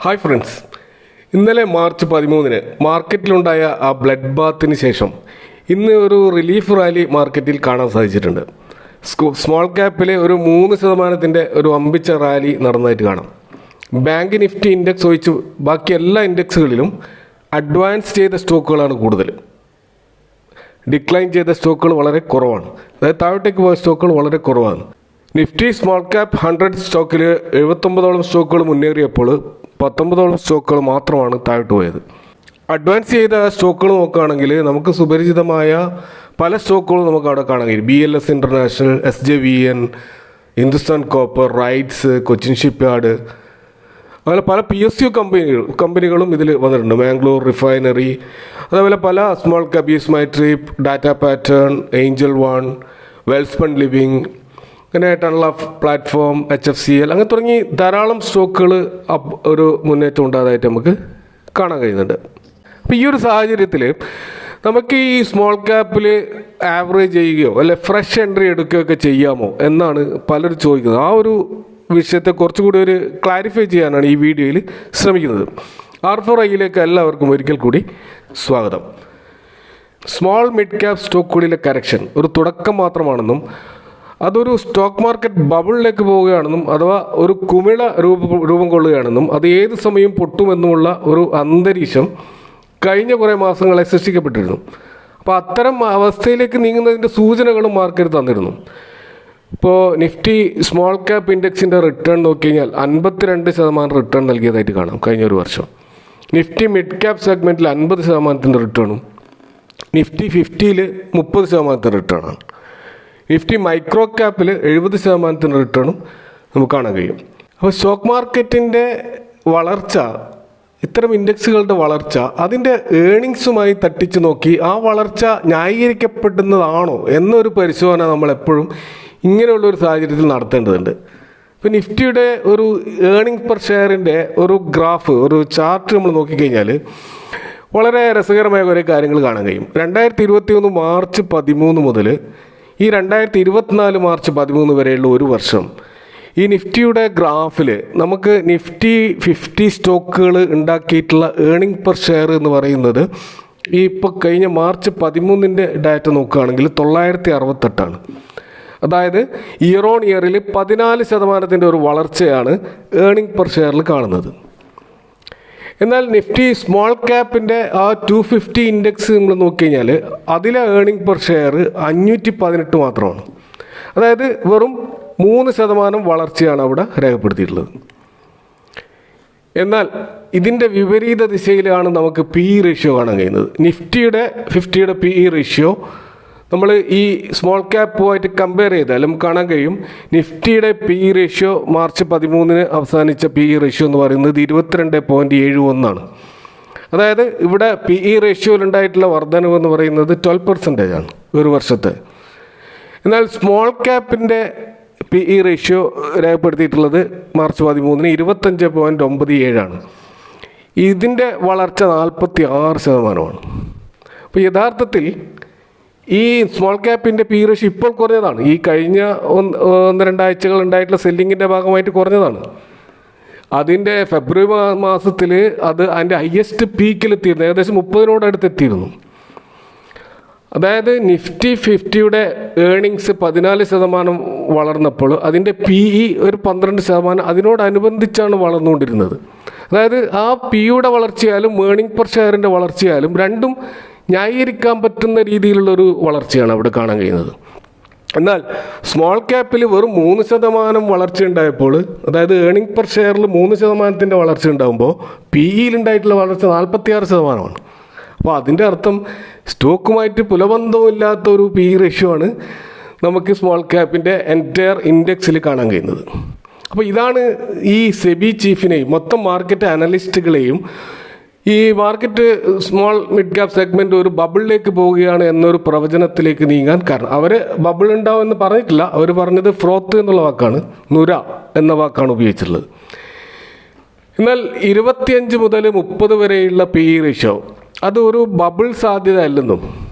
Hi friends, ഇന്നലെ March 13 മാർക്കറ്റിലുണ്ടായ ആ blood ബാത്തിന് ശേഷം ഇന്ന് ഒരു റിലീഫ് റാലി മാർക്കറ്റിൽ കാണാൻ സാധിച്ചിട്ടുണ്ട്. സ്മോൾ ക്യാപ്പിലെ ഒരു 3% ഒരു അമ്പിച്ച റാലി നടന്നതായിട്ട് കാണാം. ബാങ്ക് നിഫ്റ്റി ഇൻഡെക്സ് ഒഴിച്ച് ബാക്കി എല്ലാ ഇൻഡെക്സുകളിലും അഡ്വാൻസ് ചെയ്ത സ്റ്റോക്കുകളാണ് കൂടുതൽ. ഡിക്ലൈൻ ചെയ്ത സ്റ്റോക്കുകൾ വളരെ കുറവാണ്. അതായത് താഴോട്ടേക്ക് പോയ സ്റ്റോക്കുകൾ വളരെ കുറവാണ്. നിഫ്റ്റി സ്മോൾ ക്യാപ്പ് 100 സ്റ്റോക്കിൽ 79ഓളം സ്റ്റോക്കുകൾ മുന്നേറിയപ്പോൾ 19ഓളം സ്റ്റോക്കുകൾ മാത്രമാണ് താഴോട്ട് പോയത്. അഡ്വാൻസ് ചെയ്ത സ്റ്റോക്കുകൾ നോക്കുകയാണെങ്കിൽ നമുക്ക് സുപരിചിതമായ പല സ്റ്റോക്കുകളും നമുക്ക് അവിടെ കാണാൻ കഴിയും. BLS international, SJVN, Hindustan copper, rights, Cochin shipyard, അതുപോലെ പല PSU കമ്പനികളും ഇതിൽ വന്നിട്ടുണ്ട്. മാംഗ്ലൂർ റിഫൈനറി, അതേപോലെ പല സ്മോൾ ക്യാപ്പ് സ്മൈട്രിപ്പ്, data pattern, angel one, Welspun living, അങ്ങനെ ടണൽ ഓഫ് പ്ലാറ്റ്ഫോം, HFCL, അങ്ങനെ തുടങ്ങി ധാരാളം സ്റ്റോക്കുകൾ ഒരു മുന്നേറ്റം ഉണ്ടായതായിട്ട് നമുക്ക് കാണാൻ കഴിയുന്നുണ്ട്. അപ്പോൾ ഈ ഒരു സാഹചര്യത്തിൽ നമുക്ക് ഈ സ്മോൾ ക്യാപ്പിൽ ആവറേജ് ചെയ്യുകയോ അല്ലെ ഫ്രഷ് എൻട്രി എടുക്കുകയൊക്കെ ചെയ്യാമോ എന്നാണ് പലരും ചോദിക്കുന്നത്. ആ ഒരു വിഷയത്തെ കുറച്ചുകൂടി ഒരു ക്ലാരിഫൈ ചെയ്യാനാണ് ഈ വീഡിയോയിൽ ശ്രമിക്കുന്നത്. R4iയിലേക്ക് എല്ലാവർക്കും ഒരിക്കൽ കൂടി സ്വാഗതം. സ്മോൾ മിഡ് ക്യാപ് സ്റ്റോക്കുകളിലെ കറക്ഷൻ ഒരു തുടക്കം മാത്രമാണെന്നും അതൊരു സ്റ്റോക്ക് മാർക്കറ്റ് ബബിളിലേക്ക് പോവുകയാണെന്നും അഥവാ ഒരു കുമിള രൂപം കൊള്ളുകയാണെന്നും അത് ഏത് സമയം പൊട്ടുമെന്നുമുള്ള ഒരു അന്തരീക്ഷം കഴിഞ്ഞ കുറേ മാസങ്ങളെ സൃഷ്ടിക്കപ്പെട്ടിരുന്നു. അപ്പോൾ അത്തരം അവസ്ഥയിലേക്ക് നീങ്ങുന്നതിൻ്റെ സൂചനകളും മാർക്കറ്റ് തന്നിരുന്നു. ഇപ്പോൾ നിഫ്റ്റി സ്മോൾ ക്യാപ്പ് ഇൻഡെക്സിൻ്റെ റിട്ടേൺ നോക്കിക്കഴിഞ്ഞാൽ 52% റിട്ടേൺ നൽകിയതായിട്ട് കാണാം കഴിഞ്ഞ ഒരു വർഷം. നിഫ്റ്റി മിഡ് ക്യാപ് സെഗ്മെൻറ്റിൽ 50% റിട്ടേണും, നിഫ്റ്റി 50ൽ 30% റിട്ടേണാണ്. നിഫ്റ്റി മൈക്രോ ക്യാപ്പിൽ 70% റിട്ടേണും നമുക്ക് കാണാൻ കഴിയും. അപ്പോൾ സ്റ്റോക്ക് മാർക്കറ്റിൻ്റെ വളർച്ച, ഇത്തരം ഇൻഡെക്സുകളുടെ വളർച്ച അതിൻ്റെ ഏണിങ്സുമായി തട്ടിച്ച് നോക്കി ആ വളർച്ച ന്യായീകരിക്കപ്പെടുന്നതാണോ എന്നൊരു പരിശോധന നമ്മളെപ്പോഴും ഇങ്ങനെയുള്ളൊരു സാഹചര്യത്തിൽ നടത്തേണ്ടതുണ്ട്. ഇപ്പോൾ നിഫ്റ്റിയുടെ ഒരു ഏണിംഗ് പെർ ഷെയറിൻ്റെ ഒരു ഗ്രാഫ്, ഒരു ചാർട്ട് നമ്മൾ നോക്കിക്കഴിഞ്ഞാൽ വളരെ രസകരമായ കുറേ കാര്യങ്ങൾ കാണാൻ കഴിയും. 2021 മാർച്ച് 13 മുതൽ ഈ 2024 മാർച്ച് 13 വരെയുള്ള ഒരു വർഷം ഈ നിഫ്റ്റിയുടെ ഗ്രാഫിൽ നമുക്ക് നിഫ്റ്റി 50 സ്റ്റോക്കുകൾ ഉണ്ടാക്കിയിട്ടുള്ള ഏണിംഗ് പെർ ഷെയർ എന്ന് പറയുന്നത് ഈ ഇപ്പോൾ കഴിഞ്ഞ മാർച്ച് 13 ഡാറ്റ നോക്കുകയാണെങ്കിൽ 968ആണ്. അതായത് ഇയർ ഓൺ ഇയറിൽ 14% ഒരു വളർച്ചയാണ് ഏണിംഗ് പെർ ഷെയറിൽ കാണുന്നത്. എന്നാൽ നിഫ്റ്റി സ്മോൾ ക്യാപ്പിൻ്റെ ആ 250 ഇൻഡെക്സ് നമ്മൾ നോക്കിക്കഴിഞ്ഞാൽ അതിലെ ഏണിംഗ് പെർ ഷെയർ 518 മാത്രമാണ്. അതായത് വെറും 3% വളർച്ചയാണ് അവിടെ രേഖപ്പെടുത്തിയിട്ടുള്ളത്. എന്നാൽ ഇതിൻ്റെ വിപരീത ദിശയിലാണ് നമുക്ക് PE റേഷ്യോ കാണാൻ കഴിയുന്നത്. നിഫ്റ്റിയുടെ 50യുടെ PE റേഷ്യോ നമ്മൾ ഈ സ്മോൾ ക്യാപ്പുമായിട്ട് കമ്പയർ ചെയ്താൽ നമുക്ക് കാണാൻ കഴിയും. നിഫ്റ്റിയുടെ PE റേഷ്യോ മാർച്ച് 13 അവസാനിച്ച PE റേഷ്യോ എന്ന് പറയുന്നത് 22.71 അതായത് ഇവിടെ PE റേഷ്യോയിലുണ്ടായിട്ടുള്ള വർധനവ് എന്ന് പറയുന്നത് 12% ആണ് ഒരു വർഷത്തെ. എന്നാൽ സ്മോൾ ക്യാപ്പിൻ്റെ PE റേഷ്യോ രേഖപ്പെടുത്തിയിട്ടുള്ളത് മാർച്ച് 13 25.97 ഇതിൻ്റെ വളർച്ച 46%. അപ്പോൾ യഥാർത്ഥത്തിൽ ഈ സ്മോൾ ക്യാപ്പിൻ്റെ PE റേഷ്യോ ഇപ്പോൾ കുറഞ്ഞതാണ്. ഈ കഴിഞ്ഞ 1-2 ആഴ്ചകൾ ഉണ്ടായിട്ടുള്ള സെല്ലിങ്ങിൻ്റെ ഭാഗമായിട്ട് കുറഞ്ഞതാണ്. അതിൻ്റെ ഫെബ്രുവരി മാസത്തിൽ അത് അതിൻ്റെ ഹയസ്റ്റ് പീക്കിലെത്തിയിരുന്നു, ഏകദേശം 30 എത്തിയിരുന്നു. അതായത് നിഫ്റ്റി 50യുടെ ഏണിങ്സ് 14% വളർന്നപ്പോൾ അതിൻ്റെ PE ഒരു 12% അതിനോടനുബന്ധിച്ചാണ് വളർന്നുകൊണ്ടിരുന്നത്. അതായത് ആ PEയുടെ വളർച്ചയാലും ഏണിംഗ് പെർ ഷെയറിൻ്റെ വളർച്ചയാലും രണ്ടും ന്യായീകരിക്കാൻ പറ്റുന്ന രീതിയിലുള്ളൊരു വളർച്ചയാണ് അവിടെ കാണാൻ കഴിയുന്നത്. എന്നാൽ സ്മോൾ ക്യാപ്പിൽ വെറും 3% വളർച്ച ഉണ്ടായപ്പോൾ, അതായത് ഏണിംഗ് പെർ ഷെയറിൽ 3% വളർച്ച ഉണ്ടാകുമ്പോൾ PEയിലുണ്ടായിട്ടുള്ള വളർച്ച 46%. അപ്പോൾ അതിൻ്റെ അർത്ഥം സ്റ്റോക്കുമായിട്ട് പുലബന്ധമില്ലാത്തൊരു PE റേഷ്യോ ആണ് നമുക്ക് സ്മോൾ ക്യാപ്പിൻ്റെ എൻറ്റയർ ഇൻഡെക്സിൽ കാണാൻ കഴിയുന്നത്. അപ്പോൾ ഇതാണ് ഈ സെബി ചീഫിനെയും മൊത്തം മാർക്കറ്റ് അനലിസ്റ്റുകളെയും ഈ market small mid cap segment ഒരു ബബിളിലേക്ക് പോവുകയാണ് എന്നൊരു പ്രവചനത്തിലേക്ക് നീങ്ങാൻ കാരണം. അവർ ബബിൾ ഉണ്ടാവും എന്ന് പറഞ്ഞിട്ടില്ല, അവർ പറഞ്ഞത് ഫ്രോത്ത് എന്നുള്ള വാക്കാണ്, നുര എന്ന വാക്കാണ് ഉപയോഗിച്ചിട്ടുള്ളത്. എന്നാൽ 25 മുതൽ 30 വരെയുള്ള PE റേഷ്യോ അത് ഒരു ബബിൾ സാധ്യത അല്ലെന്നും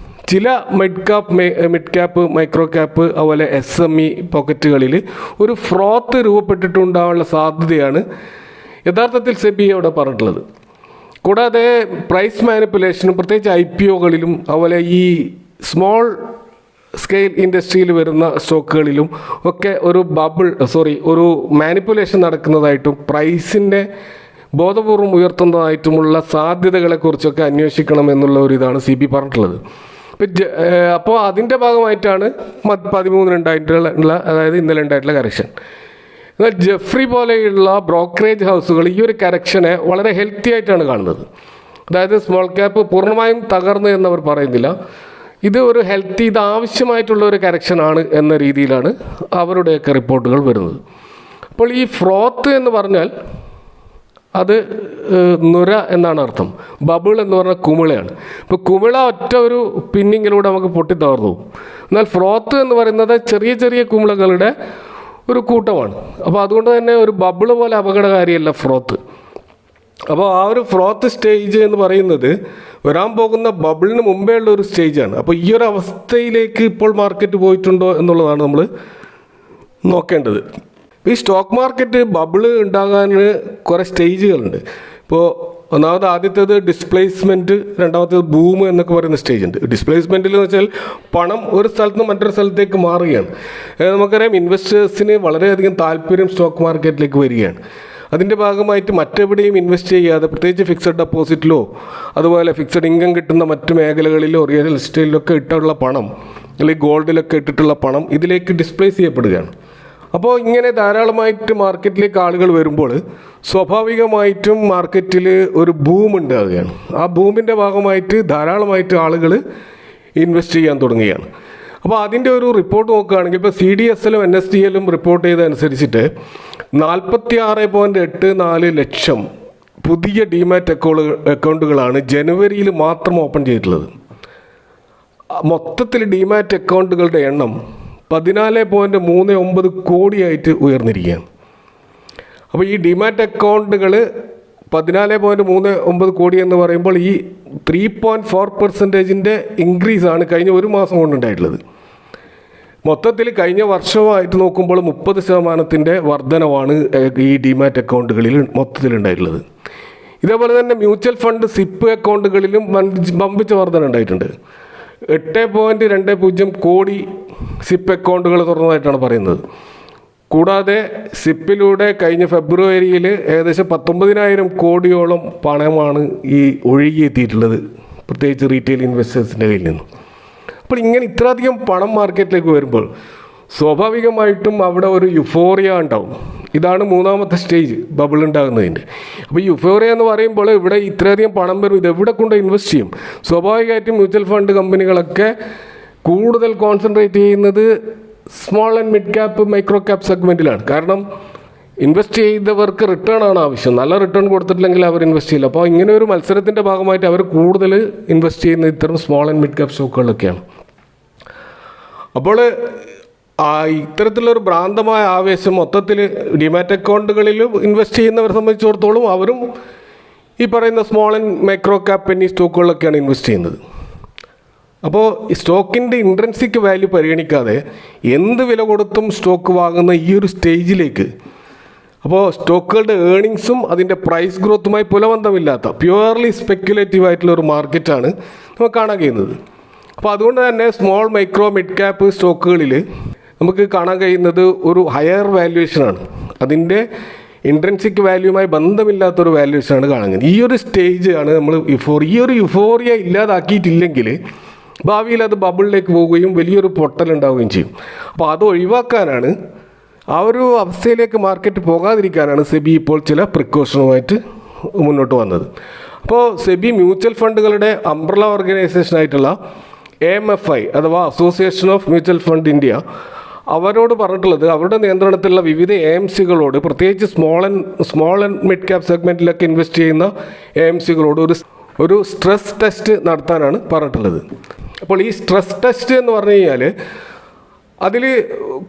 ചില മിഡ് ക്യാപ്പ് മൈക്രോ ക്യാപ്പ് അതുപോലെ SME പോക്കറ്റുകളിൽ ഒരു ഫ്രോത്ത് രൂപപ്പെട്ടിട്ടുണ്ടാകാനുള്ള സാധ്യതയാണ് യഥാർത്ഥത്തിൽ സെബി അവിടെ പറഞ്ഞിട്ടുള്ളത്. കൂടാതെ പ്രൈസ് മാനിപ്പുലേഷനും പ്രത്യേകിച്ച് IPOകളിലും അതുപോലെ ഈ സ്മോൾ സ്കെയിൽ ഇൻഡസ്ട്രിയിൽ വരുന്ന സ്റ്റോക്കുകളിലും ഒക്കെ ഒരു മാനിപ്പുലേഷൻ നടക്കുന്നതായിട്ടും പ്രൈസിൻ്റെ ബോധപൂർവം ഉയർത്തുന്നതായിട്ടുമുള്ള സാധ്യതകളെക്കുറിച്ചൊക്കെ അന്വേഷിക്കണം എന്നുള്ള ഒരു ഇതാണ് CB പറഞ്ഞിട്ടുള്ളത്. അപ്പോൾ അതിൻ്റെ ഭാഗമായിട്ടാണ് 13 ഉണ്ടായിട്ടുള്ള, അതായത് ഇന്നലെ ഉണ്ടായിട്ടുള്ള കറക്ഷൻ. എന്നാൽ ജെഫ്രി പോലെയുള്ള ബ്രോക്കറേജ് ഹൗസുകൾ ഈ ഒരു കറക്ഷനെ വളരെ ഹെൽത്തി ആയിട്ടാണ് കാണുന്നത്. അതായത് സ്മോൾ ക്യാപ്പ് പൂർണ്ണമായും തകർന്നു എന്നവർ പറയുന്നില്ല. ഇത് ഒരു ഹെൽത്തി, ഇത് ആവശ്യമായിട്ടുള്ള ഒരു കറക്ഷനാണ് എന്ന രീതിയിലാണ് അവരുടെയൊക്കെ റിപ്പോർട്ടുകൾ വരുന്നത്. അപ്പോൾ ഈ ഫ്രോത്ത് എന്ന് പറഞ്ഞാൽ അത് നുര എന്നാണ് അർത്ഥം. ബബിൾ എന്ന് പറഞ്ഞാൽ കുമിളയാണ്. ഇപ്പോൾ കുമിള ഒറ്റ ഒരു പിന്നിങ്ങിലൂടെ നമുക്ക് പൊട്ടിത്തകർന്നു പോകും. എന്നാൽ ഫ്രോത്ത് എന്ന് പറയുന്നത് ചെറിയ ചെറിയ കുമിളകളുടെ ഒരു കൂട്ടമാണ്. അപ്പോൾ അതുകൊണ്ട് തന്നെ ഒരു ബബിൾ പോലെ അപകടകാരിയല്ല ഫ്രോത്ത്. അപ്പോൾ ആ ഒരു ഫ്രോത്ത് സ്റ്റേജ് എന്ന് പറയുന്നത് വരാൻ പോകുന്ന ബബിളിന് മുമ്പേ ഉള്ള ഒരു സ്റ്റേജാണ്. അപ്പോൾ ഈ ഒരു അവസ്ഥയിലേക്ക് ഇപ്പോൾ മാർക്കറ്റ് പോയിട്ടുണ്ടോ എന്നുള്ളതാണ് നമ്മൾ നോക്കേണ്ടത്. ഈ സ്റ്റോക്ക് മാർക്കറ്റ് ബബിള് ഉണ്ടാകാൻ കുറേ സ്റ്റേജുകളുണ്ട്. ഇപ്പോൾ ആദ്യത്തേത് ഡിസ്പ്ലേസ്മെൻറ്റ്, രണ്ടാമത്തേത് ബൂം എന്നൊക്കെ പറയുന്ന സ്റ്റേജ് ഉണ്ട്. ഡിസ്പ്ലേസ്മെൻറ്റിൽ എന്ന് വെച്ചാൽ പണം ഒരു സ്ഥലത്ത് നിന്ന് മറ്റൊരു സ്ഥലത്തേക്ക് മാറുകയാണ്. നമുക്കറിയാം ഇൻവെസ്റ്റേഴ്സിന് വളരെയധികം താല്പര്യം സ്റ്റോക്ക് മാർക്കറ്റിലേക്ക് വരികയാണ്. അതിൻ്റെ ഭാഗമായിട്ട് മറ്റെവിടെയും ഇൻവെസ്റ്റ് ചെയ്യാതെ, പ്രത്യേകിച്ച് ഫിക്സഡ് ഡെപ്പോസിറ്റിലോ അതുപോലെ ഫിക്സഡ് ഇൻകം കിട്ടുന്ന മറ്റു മേഖലകളിലോ റിയൽ എസ്റ്റേറ്റിലൊക്കെ ഇട്ടുള്ള പണം, അല്ലെങ്കിൽ ഗോൾഡിലൊക്കെ ഇട്ടിട്ടുള്ള പണം ഇതിലേക്ക് ഡിസ്പ്ലേസ് ചെയ്യപ്പെടുകയാണ്. അപ്പോൾ ഇങ്ങനെ ധാരാളമായിട്ട് മാർക്കറ്റിലേക്ക് ആളുകൾ വരുമ്പോൾ സ്വാഭാവികമായിട്ടും മാർക്കറ്റിൽ ഒരു ബൂം ഉണ്ടാവുകയാണ്. ആ ബൂമിൻ്റെ ഭാഗമായിട്ട് ധാരാളമായിട്ട് ആളുകൾ ഇൻവെസ്റ്റ് ചെയ്യാൻ തുടങ്ങുകയാണ്. അപ്പോൾ അതിൻ്റെ ഒരു റിപ്പോർട്ട് നോക്കുകയാണെങ്കിൽ ഇപ്പോൾ CDSലും NSDLും റിപ്പോർട്ട് ചെയ്തതനുസരിച്ചിട്ട് 46.84 ലക്ഷം പുതിയ ഡിമാറ്റ് അക്കൗണ്ടുകളാണ് ജനുവരിയിൽ മാത്രം ഓപ്പൺ ചെയ്തിട്ടുള്ളത്. മൊത്തത്തിൽ ഡിമാറ്റ് അക്കൗണ്ടുകളുടെ എണ്ണം 14.39 കോടിയായിട്ട് ഉയർന്നിരിക്കുകയാണ്. അപ്പോൾ ഈ ഡിമാറ്റ് അക്കൗണ്ടുകൾ 14.39 കോടി എന്ന് പറയുമ്പോൾ ഈ 3.4% ഇൻക്രീസാണ് കഴിഞ്ഞ ഒരു മാസം കൊണ്ടുണ്ടായിട്ടുള്ളത്. മൊത്തത്തിൽ കഴിഞ്ഞ വർഷമായിട്ട് നോക്കുമ്പോൾ 30% വർധനവാണ് ഈ ഡിമാറ്റ് അക്കൗണ്ടുകളിൽ മൊത്തത്തിലുണ്ടായിട്ടുള്ളത്. ഇതേപോലെ തന്നെ മ്യൂച്വൽ ഫണ്ട് സിപ്പ് അക്കൗണ്ടുകളിലും വമ്പിച്ച വർധന ഉണ്ടായിട്ടുണ്ട്. 8.20 കോടി സിപ്പ് അക്കൗണ്ടുകൾ തുറന്നതായിട്ടാണ് പറയുന്നത്. കൂടാതെ സിപ്പിലൂടെ കഴിഞ്ഞ ഫെബ്രുവരിയിൽ ഏകദേശം 19,000 കോടിയോളം പണമാണ് ഈ ഒഴുകിയെത്തിയിട്ടുള്ളത്, പ്രത്യേകിച്ച് റീറ്റെയിൽ ഇൻവെസ്റ്റേഴ്സിൻ്റെ കയ്യിൽ നിന്നും. അപ്പോൾ ഇങ്ങനെ ഇത്രയധികം പണം മാർക്കറ്റിലേക്ക് വരുമ്പോൾ സ്വാഭാവികമായിട്ടും അവിടെ ഒരു യുഫോറിയ ഉണ്ടാവും. ഇതാണ് മൂന്നാമത്തെ സ്റ്റേജ് ബബിൾ ഉണ്ടാകുന്നതിൻ്റെ. അപ്പോൾ ഈ യുഫോറിയ എന്ന് പറയുമ്പോൾ ഇവിടെ ഇത്രയധികം പണം വരും, ഇത് എവിടെ കൊണ്ട് ഇൻവെസ്റ്റ് ചെയ്യും? സ്വാഭാവികമായിട്ടും മ്യൂച്വൽ ഫണ്ട് കമ്പനികളൊക്കെ കൂടുതൽ കോൺസെൻട്രേറ്റ് ചെയ്യുന്നത് small and mid cap, micro cap സെഗ്മെൻറ്റിലാണ്. കാരണം ഇൻവെസ്റ്റ് ചെയ്തവർക്ക് റിട്ടേൺ ആണ് ആവശ്യം. നല്ല റിട്ടേൺ കൊടുത്തിട്ടില്ലെങ്കിൽ അവർ ഇൻവെസ്റ്റ് ചെയ്യില്ല. അപ്പോൾ ഇങ്ങനെ ഒരു മത്സരത്തിൻ്റെ ഭാഗമായിട്ട് അവർ കൂടുതൽ ഇൻവെസ്റ്റ് ചെയ്യുന്ന ഇത്തരം സ്മോൾ ആൻഡ് മിഡ് ക്യാപ്പ് സ്റ്റോക്കുകളിലൊക്കെയാണ്. അപ്പോൾ ഇത്തരത്തിലുള്ളൊരു ഭ്രാന്തമായ ആവേശം മൊത്തത്തിൽ ഡിമാറ്റ് അക്കൗണ്ടുകളിലും ഇൻവെസ്റ്റ് ചെയ്യുന്നവരെ സംബന്ധിച്ചിടത്തോളം അവരും ഈ പറയുന്ന സ്മോൾ ആൻഡ് മൈക്രോ ക്യാപ്പ് എന്നീ സ്റ്റോക്കുകളിലൊക്കെയാണ് ഇൻവെസ്റ്റ് ചെയ്യുന്നത്. അപ്പോൾ ഈ സ്റ്റോക്കിൻ്റെ ഇൻട്രൻസിക് വാല്യൂ പരിഗണിക്കാതെ എന്ത് വില കൊടുത്തും സ്റ്റോക്ക് വാങ്ങുന്ന ഈ ഒരു സ്റ്റേജിലേക്ക്, അപ്പോൾ സ്റ്റോക്കുകളുടെ ഏണിങ്സും അതിൻ്റെ പ്രൈസ് ഗ്രോത്തുമായി പുലബന്ധമില്ലാത്ത പ്യുവർലി സ്പെക്യുലേറ്റീവ് ആയിട്ടുള്ള ഒരു മാർക്കറ്റാണ് നമുക്ക് കാണാൻ കഴിയുന്നത്. അപ്പോൾ അതുകൊണ്ട് തന്നെ സ്മോൾ മൈക്രോ മിഡ് ക്യാപ്പ് സ്റ്റോക്കുകളിൽ നമുക്ക് കാണാൻ കഴിയുന്നത് ഒരു ഹയർ വാല്യുവേഷനാണ്. അതിൻ്റെ ഇൻട്രൻസിക് വാല്യൂമായി ബന്ധമില്ലാത്തൊരു വാല്യുവേഷനാണ് കാണുന്നത്. ഈ ഒരു സ്റ്റേജ് ആണ് നമ്മൾ ഈ ഒരു യുഫോറിയ ഇല്ലാതാക്കിയിട്ടില്ലെങ്കിൽ ഭാവിയിൽ അത് ബബിളിലേക്ക് പോവുകയും വലിയൊരു പൊട്ടലുണ്ടാവുകയും ചെയ്യും. അപ്പോൾ അത് ഒഴിവാക്കാനാണ്, ആ ഒരു അവസ്ഥയിലേക്ക് മാർക്കറ്റ് പോകാതിരിക്കാനാണ് സെബി ഇപ്പോൾ ചില പ്രിക്കോഷനുമായിട്ട് മുന്നോട്ട് വന്നത്. അപ്പോൾ സെബി മ്യൂച്വൽ ഫണ്ടുകളുടെ അംബ്രല ഓർഗനൈസേഷനായിട്ടുള്ള AMFI അഥവാ association of mutual fund India അവരോട് പറഞ്ഞിട്ടുള്ളത് അവരുടെ നിയന്ത്രണത്തിലുള്ള വിവിധ AMCകളോട്, പ്രത്യേകിച്ച് സ്മോൾ ആൻഡ് മിഡ് ക്യാപ് സെഗ്മെൻറ്റിലൊക്കെ ഇൻവെസ്റ്റ് ചെയ്യുന്ന AMCകളോട് ഒരു സ്ട്രെസ് ടെസ്റ്റ് നടത്താനാണ് പറഞ്ഞിട്ടുള്ളത്. അപ്പോൾ ഈ സ്ട്രെസ് ടെസ്റ്റ് എന്ന് പറഞ്ഞു കഴിഞ്ഞാൽ അതിൽ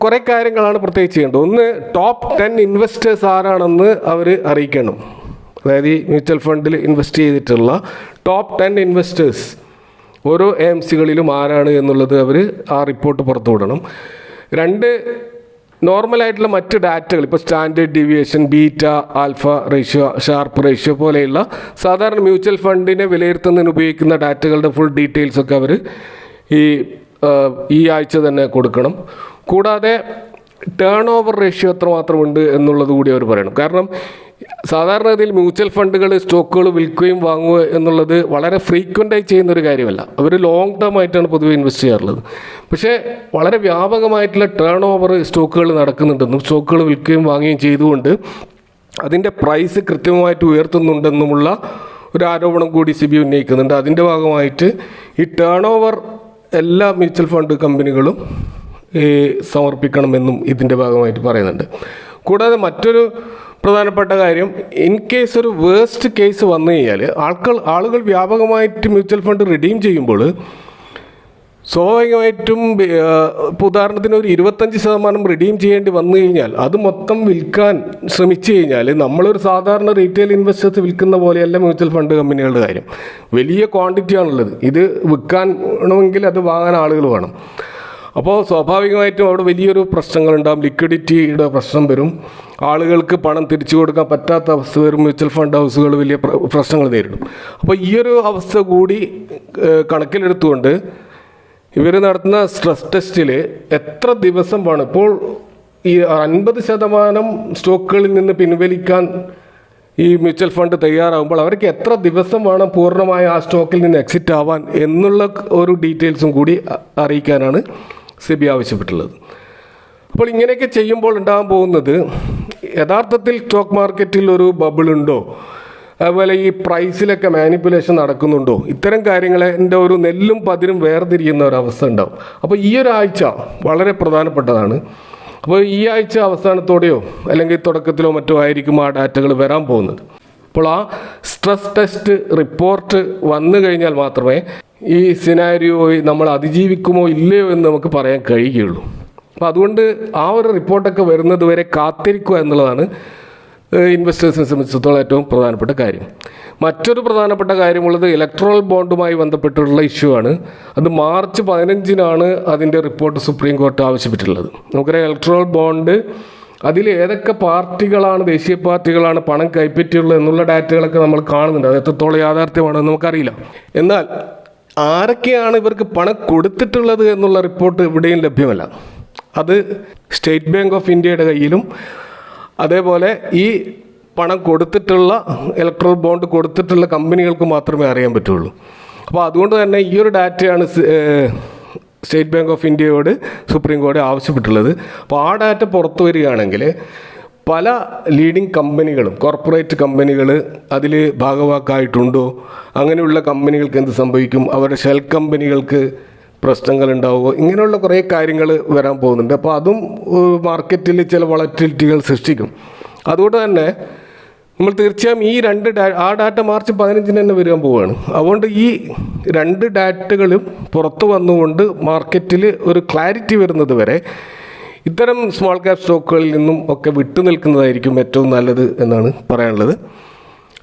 കുറേ കാര്യങ്ങളാണ് പ്രത്യേകിച്ച് ചെയ്യേണ്ടത്. ഒന്ന്, ടോപ്പ് 10 ഇൻവെസ്റ്റേഴ്സ് ആരാണെന്ന് അവർ അറിയിക്കണം. അതായത് ഈ മ്യൂച്വൽ ഫണ്ടിൽ ഇൻവെസ്റ്റ് ചെയ്തിട്ടുള്ള ടോപ്പ് 10 ഇൻവെസ്റ്റേഴ്സ് ഓരോ AMCകളിലും ആരാണ് എന്നുള്ളത് അവർ ആ റിപ്പോർട്ട് പുറത്തുവിടണം. 2, നോർമലായിട്ടുള്ള മറ്റ് ഡാറ്റകൾ ഇപ്പോൾ standard deviation, beta, alpha ratio, sharp ratio പോലെയുള്ള സാധാരണ മ്യൂച്വൽ ഫണ്ടിനെ വിലയിരുത്തുന്നതിന് ഉപയോഗിക്കുന്ന ഡാറ്റകളുടെ ഫുൾ ഡീറ്റെയിൽസൊക്കെ അവർ ഈ ആഴ്ച തന്നെ കൊടുക്കണം. കൂടാതെ ടേൺ ഓവർ റേഷ്യോ എത്രമാത്രമുണ്ട് എന്നുള്ളത് കൂടി അവർ പറയണം. കാരണം സാധാരണഗതിയിൽ മ്യൂച്വൽ ഫണ്ടുകൾ സ്റ്റോക്കുകൾ വിൽക്കുകയും വാങ്ങുക എന്നുള്ളത് വളരെ ഫ്രീക്വൻ്റായി ചെയ്യുന്നൊരു കാര്യമല്ല. അവർ ലോങ് ടേം ആയിട്ടാണ് പൊതുവെ ഇൻവെസ്റ്റ് ചെയ്യാറുള്ളത്. പക്ഷേ വളരെ വ്യാപകമായിട്ടുള്ള ടേൺ ഓവർ സ്റ്റോക്കുകൾ നടക്കുന്നുണ്ടെന്നും സ്റ്റോക്കുകൾ വിൽക്കുകയും വാങ്ങുകയും ചെയ്തുകൊണ്ട് അതിൻ്റെ പ്രൈസ് കൃത്യമായിട്ട് ഉയർത്തുന്നുണ്ടെന്നുമുള്ള ഒരു ആരോപണം കൂടി SEBI ഉന്നയിക്കുന്നുണ്ട്. അതിൻ്റെ ഭാഗമായിട്ട് ഈ ടേൺ ഓവർ എല്ലാ മ്യൂച്വൽ ഫണ്ട് കമ്പനികളും സമർപ്പിക്കണമെന്നും ഇതിൻ്റെ ഭാഗമായിട്ട് പറയുന്നുണ്ട്. കൂടാതെ മറ്റൊരു പ്രധാനപ്പെട്ട കാര്യം, ഇൻ കേസ് ഒരു വേസ്റ്റ് കേസ് വന്നു കഴിഞ്ഞാൽ ആളുകൾ വ്യാപകമായിട്ട് മ്യൂച്വൽ ഫണ്ട് റിഡീം ചെയ്യുമ്പോൾ സ്വാഭാവികമായിട്ടും ഇപ്പോൾ ഉദാഹരണത്തിന് ഒരു 25% റിഡീം ചെയ്യേണ്ടി വന്നു കഴിഞ്ഞാൽ അത് മൊത്തം വിൽക്കാൻ ശ്രമിച്ചു കഴിഞ്ഞാൽ നമ്മളൊരു സാധാരണ റീറ്റെയിൽ ഇൻവെസ്റ്റേഴ്സ് വിൽക്കുന്ന പോലെയല്ല മ്യൂച്വൽ ഫണ്ട് കമ്പനികളുടെ കാര്യം. വലിയ ക്വാണ്ടിറ്റിയാണുള്ളത്. ഇത് വിൽക്കാൻ വേണമെങ്കിൽ അത് വാങ്ങാൻ ആളുകൾ വേണം. അപ്പോൾ സ്വാഭാവികമായിട്ടും അവിടെ വലിയൊരു പ്രശ്നങ്ങളുണ്ടാകും. ലിക്വിഡിറ്റിയുടെ പ്രശ്നം വരും. ആളുകൾക്ക് പണം തിരിച്ചു കൊടുക്കാൻ പറ്റാത്ത അവസ്ഥ വരും. മ്യൂച്വൽ ഫണ്ട് ഹൗസുകൾ വലിയ പ്രശ്നങ്ങൾ നേരിടും. അപ്പോൾ ഈ ഒരു അവസ്ഥ കൂടി കണക്കിലെടുത്തുകൊണ്ട് ഇവർ നടത്തുന്ന സ്ട്രെസ് ടെസ്റ്റിൽ എത്ര ദിവസം വേണം, ഇപ്പോൾ ഈ 50% സ്റ്റോക്കുകളിൽ നിന്ന് പിൻവലിക്കാൻ ഈ മ്യൂച്വൽ ഫണ്ട് തയ്യാറാകുമ്പോൾ അവർക്ക് എത്ര ദിവസം വേണം പൂർണ്ണമായ ആ സ്റ്റോക്കിൽ നിന്ന് എക്സിറ്റ് ആവാൻ എന്നുള്ള ഒരു ഡീറ്റെയിൽസും കൂടി അറിയിക്കാനാണ് SEBI ആവശ്യപ്പെട്ടുള്ളത്. അപ്പോൾ ഇങ്ങനെയൊക്കെ ചെയ്യുമ്പോൾ ഉണ്ടാകാൻ പോകുന്നത് യഥാർത്ഥത്തിൽ സ്റ്റോക്ക് മാർക്കറ്റിൽ ഒരു ബബിൾ ഉണ്ടോ, അതുപോലെ ഈ പ്രൈസിലൊക്കെ മാനിപ്പുലേഷൻ നടക്കുന്നുണ്ടോ, ഇത്തരം കാര്യങ്ങളെ ഒരു നെല്ലും പതിരും വേർതിരിയുന്ന ഒരവസ്ഥ ഉണ്ടാവും. അപ്പോൾ ഈ ഒരാഴ്ച വളരെ പ്രധാനപ്പെട്ടതാണ്. അപ്പോൾ ഈ ആഴ്ച അവസാനത്തോടെയോ അല്ലെങ്കിൽ തുടക്കത്തിലോ മറ്റോ ആയിരിക്കും ആ ഡാറ്റകൾ വരാൻ പോകുന്നത്. അപ്പോൾ ആ സ്ട്രെസ് ടെസ്റ്റ് റിപ്പോർട്ട് വന്നു കഴിഞ്ഞാൽ മാത്രമേ ഈ സിനാരിയോയെ നമ്മൾ അതിജീവിക്കുമോ ഇല്ലയോ എന്ന് നമുക്ക് പറയാൻ കഴിയുകയുള്ളൂ. അപ്പോൾ അതുകൊണ്ട് ആ ഒരു റിപ്പോർട്ടൊക്കെ വരുന്നത് വരെ കാത്തിരിക്കുക എന്നുള്ളതാണ് ഇൻവെസ്റ്റേഴ്സിനെ സംബന്ധിച്ചിടത്തോളം ഏറ്റവും പ്രധാനപ്പെട്ട കാര്യം. മറ്റൊരു പ്രധാനപ്പെട്ട കാര്യമുള്ളത് ഇലക്ട്രൽ ബോണ്ടുമായി ബന്ധപ്പെട്ടുള്ള ഇഷ്യൂ ആണ്. അത് മാർച്ച് 15 അതിൻ്റെ റിപ്പോർട്ട് സുപ്രീം കോടതി ആവശ്യപ്പെട്ടിട്ടുള്ളത്. നമുക്കറിയാം ഇലക്ട്രൽ ബോണ്ട് അതിൽ ഏതൊക്കെ പാർട്ടികളാണ്, ദേശീയ പാർട്ടികളാണ് പണം കൈപ്പറ്റിയുള്ളത് എന്നുള്ള ഡാറ്റകളൊക്കെ നമ്മൾ കാണുന്നുണ്ട്. അത് എത്രത്തോളം യാഥാർത്ഥ്യമാണെന്ന് നമുക്കറിയില്ല. എന്നാൽ ആരൊക്കെയാണ് ഇവർക്ക് പണം കൊടുത്തിട്ടുള്ളത് എന്നുള്ള റിപ്പോർട്ട് ഇവിടെയും ലഭ്യമല്ല. അത് സ്റ്റേറ്റ് ബാങ്ക് ഓഫ് ഇന്ത്യയുടെ കയ്യിലും അതേപോലെ ഈ പണം കൊടുത്തിട്ടുള്ള ഇലക്ട്രൽ ബോണ്ട് കൊടുത്തിട്ടുള്ള കമ്പനികൾക്ക് മാത്രമേ അറിയാൻ പറ്റുള്ളൂ. അപ്പോൾ അതുകൊണ്ട് തന്നെ ഈ ഒരു ഡാറ്റയാണ് സ്റ്റേറ്റ് ബാങ്ക് ഓഫ് ഇന്ത്യയോട് സുപ്രീം കോടതി ആവശ്യപ്പെട്ടുള്ളത്. അപ്പോൾ ആ ഡാറ്റ പുറത്തു വരികയാണെങ്കിൽ പല ലീഡിങ് കമ്പനികളും, കോർപ്പറേറ്റ് കമ്പനികൾ അതിൽ ഭാഗവാക്കായിട്ടുണ്ടോ, അങ്ങനെയുള്ള കമ്പനികൾക്ക് എന്ത് സംഭവിക്കും, അവരുടെ ഷെൽ കമ്പനികൾക്ക് പ്രശ്നങ്ങളുണ്ടാവുമോ, ഇങ്ങനെയുള്ള കുറേ കാര്യങ്ങൾ വരാൻ പോകുന്നുണ്ട്. അപ്പോൾ അതും മാർക്കറ്റിൽ ചില വളറ്റിലിറ്റികൾ സൃഷ്ടിക്കും. അതുകൊണ്ട് തന്നെ നമ്മൾ തീർച്ചയായും ഈ ആ ഡാറ്റ മാർച്ച് 15 തന്നെ വരാൻ പോവുകയാണ്. അതുകൊണ്ട് ഈ 2 ഡാറ്റകളും പുറത്തു വന്നുകൊണ്ട് മാർക്കറ്റിൽ ഒരു ക്ലാരിറ്റി വരുന്നത് വരെ ഇത്തരം സ്മോൾ ക്യാപ് സ്റ്റോക്കുകളിൽ നിന്നും ഒക്കെ വിട്ടു നിൽക്കുന്നതായിരിക്കും ഏറ്റവും നല്ലത് എന്നാണ് പറയാനുള്ളത്.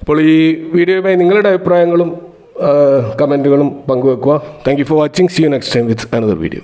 അപ്പോൾ ഈ വീഡിയോയുമായി നിങ്ങളുടെ അഭിപ്രായങ്ങളും കമൻറ്റുകളും പങ്കുവെക്കുക. Thank you for watching. See you next time with another video.